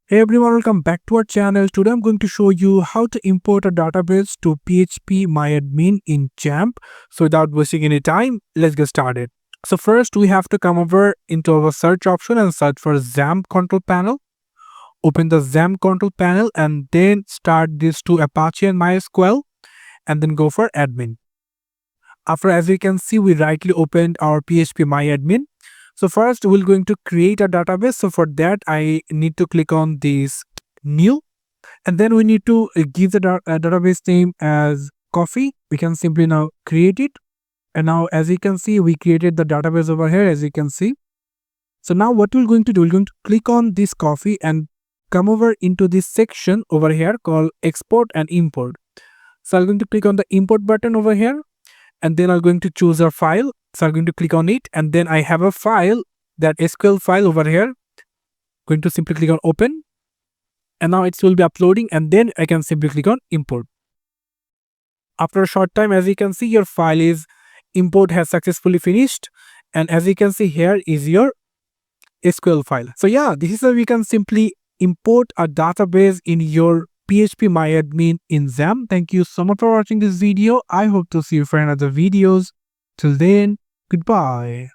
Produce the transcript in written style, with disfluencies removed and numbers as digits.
Hey everyone, welcome back to our channel. Today I'm going to show you how to import a database to phpMyAdmin in XAMPP. So without wasting any time, let's get started. So first we have to come over into our search option and search for XAMPP control panel. Open the XAMPP control panel and then start this to Apache and MySQL and then go for admin. After, as you can see, we rightly opened our phpMyAdmin. So first we're going to create a database. So for that I need to click on this new, and then we need to give the database name as coffee. We can simply now create it. And now as you can see, we created the database over here, as you can see. So now what we're going to do, we're going to click on this coffee and come over into this section over here called export and import. So I'm going to click on the import button over here, and then I'm going to choose a file. So I'm going to click on it, and then I have a file, that SQL file over here. Going to simply click on open, and now it will be uploading, and then I can simply click on import. After a short time, as you can see, your file is import has successfully finished, and as you can see, here is your SQL file. So yeah, this is how we can simply import a database in your phpMyAdmin in XAMPP. Thank you so much for watching this video. I hope to see you for another videos. Till then, goodbye.